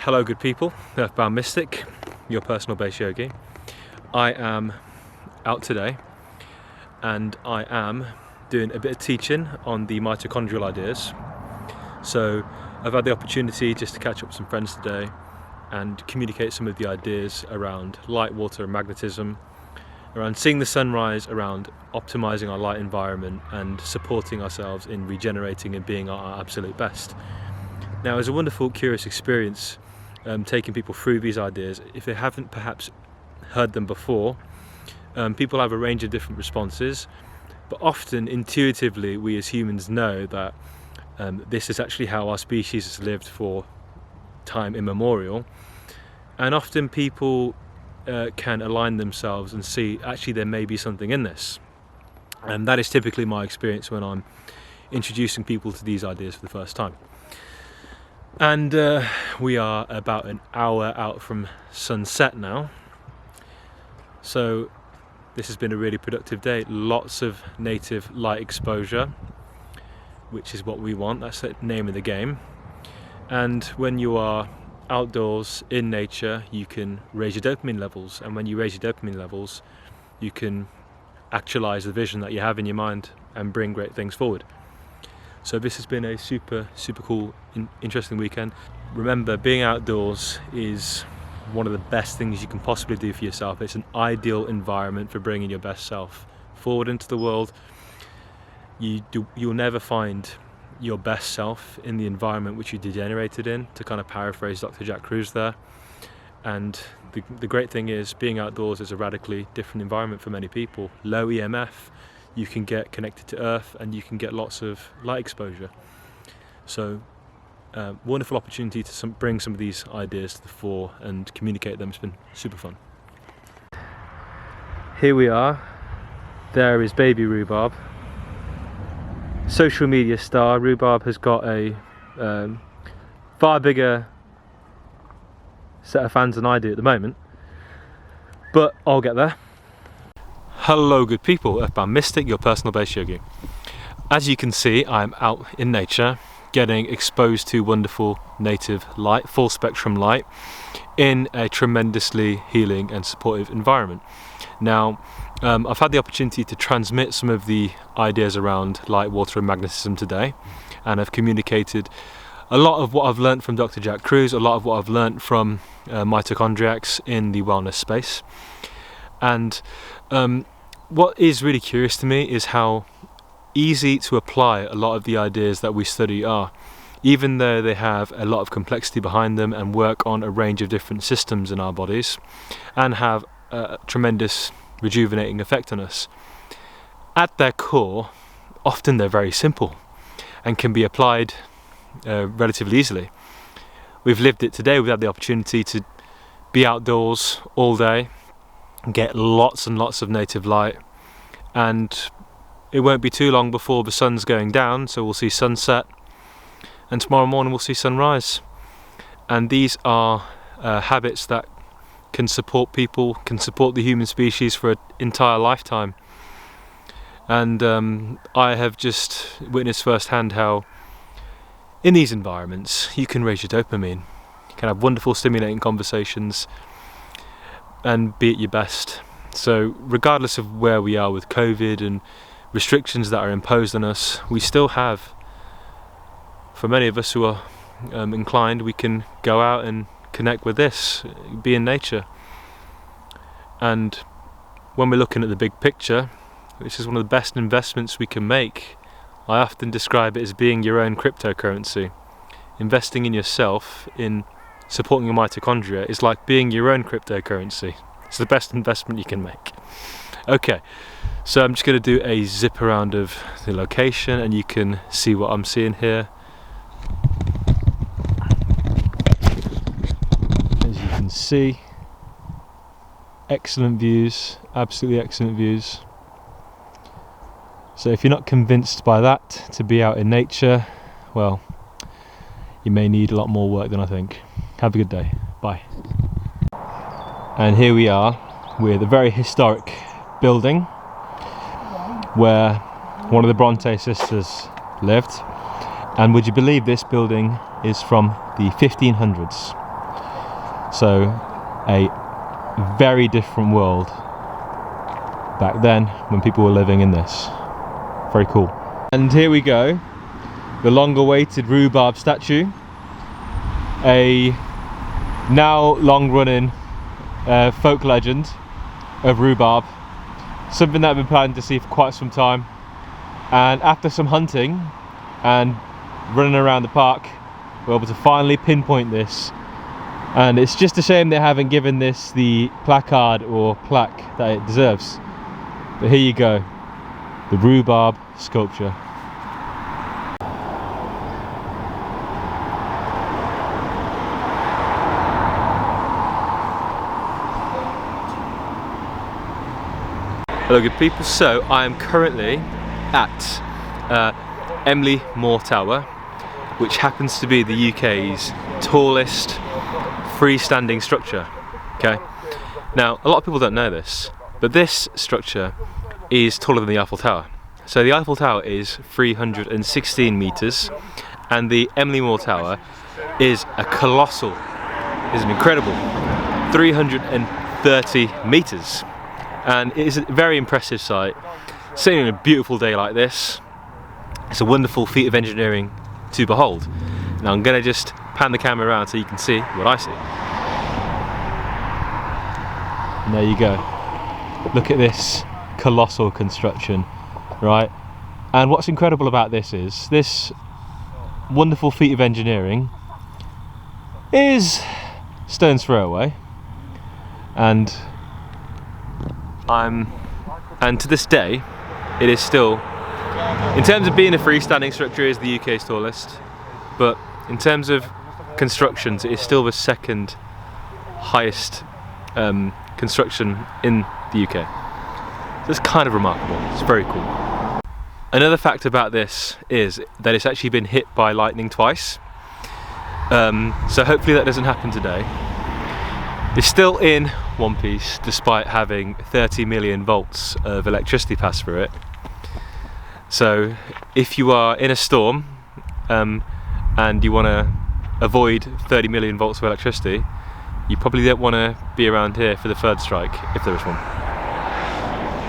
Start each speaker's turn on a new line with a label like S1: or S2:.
S1: Hello good people, Earthbound Mystic, your personal base yogi. I am out today and I am doing a bit of teaching on the mitochondrial ideas. So I've had the opportunity just to catch up with some friends today and communicate some of the ideas around light, water and magnetism, around seeing the sunrise, around optimizing our light environment and supporting ourselves in regenerating and being our absolute best. Now, it's a wonderful, curious experience taking people through these ideas. If they haven't perhaps heard them before, people have a range of different responses, but often intuitively we as humans know that this is actually how our species has lived for time immemorial, and often people can align themselves and see actually there may be something in this. And that is typically my experience when I'm introducing people to these ideas for the first time. And we are about an hour out from sunset now, so this has been a really productive day. Lots of native light exposure, which is what we want. That's the name of the game. And when you are outdoors in nature, you can raise your dopamine levels, and when you raise your dopamine levels, you can actualize the vision that you have in your mind and bring great things forward. So this has been a super cool, interesting weekend. Remember, being outdoors is one of the best things you can possibly do for yourself. It's an ideal environment for bringing your best self forward into the world. You'll never find your best self in the environment which you degenerated in, to kind of paraphrase Dr. Jack Kruse there. And the great thing is, being outdoors is a radically different environment for many people. Low EMF, you can get connected to earth, and you can get lots of light exposure. So wonderful opportunity to bring some of these ideas to the fore and communicate them. It's been super fun. Here we are. There is baby Rhubarb, social media star. Rhubarb has got a far bigger set of fans than I do at the moment, but I'll get there. Hello good people, Earthbound Mystic, your personal base yogi. As you can see, I'm out in nature, getting exposed to wonderful native light, full spectrum light, in a tremendously healing and supportive environment. Now, I've had the opportunity to transmit some of the ideas around light, water and magnetism today, and I've communicated a lot of what I've learned from Dr. Jack Kruse, a lot of what I've learned from mitochondriacs in the wellness space. And what is really curious to me is how easy to apply a lot of the ideas that we study are, even though they have a lot of complexity behind them and work on a range of different systems in our bodies and have a tremendous rejuvenating effect on us. At their core, often they're very simple and can be applied relatively easily. We've lived it today. We've had the opportunity to be outdoors all day, get lots and lots of native light, and it won't be too long before the sun's going down, so we'll see sunset, and tomorrow morning we'll see sunrise. And these are habits that can support people, can support the human species for an entire lifetime. And I have just witnessed firsthand how in these environments you can raise your dopamine, you can have wonderful stimulating conversations and be at your best. So regardless of where we are with COVID and restrictions that are imposed on us, we still have, for many of us who are inclined, we can go out and connect with this, be in nature. And when we're looking at the big picture, this is one of the best investments we can make. I often describe it as being your own cryptocurrency. Investing in yourself, in supporting your mitochondria, is like being your own cryptocurrency. It's the best investment you can make. Okay, so I'm just going to do a zip around of the location and you can see what I'm seeing here. As you can see, excellent views, absolutely excellent views. So if you're not convinced by that, to be out in nature, well, you may need a lot more work than I think. Have a good day. Bye. And here we are with a very historic building where one of the Brontë sisters lived. And would you believe this building is from the 1500s? So a very different world back then when people were living in this. Very cool. And here we go, the long-awaited Rhubarb statue, a now long-running folk legend of Rhubarb, something that I've been planning to see for quite some time. And after some hunting and running around the park, we're able to finally pinpoint this. And it's just a shame they haven't given this the placard or plaque that it deserves. But here you go, the Rhubarb sculpture. Hello good people, so I am currently at Emley Moor Tower, which happens to be the UK's tallest freestanding structure. Okay, now a lot of people don't know this, but this structure is taller than the Eiffel Tower. So the Eiffel Tower is 316 metres and the Emley Moor Tower is a colossal, is an incredible 330 metres. And it is a very impressive sight, seen on a beautiful day like this. It's a wonderful feat of engineering to behold. Now I'm going to just pan the camera around so you can see what I see. And there you go. Look at this colossal construction, right? And what's incredible about this is this wonderful feat of engineering is stone's throw away, and to this day it is still, in terms of being a freestanding structure, it is the UK's tallest, but in terms of constructions it is still the second highest construction in the UK. So it's kind of remarkable, it's very cool. Another fact about this is that it's actually been hit by lightning twice, so hopefully that doesn't happen today. It's still in one piece despite having 30 million volts of electricity pass through it. So if you are in a storm and you want to avoid 30 million volts of electricity, you probably don't want to be around here for the third strike, if there is one.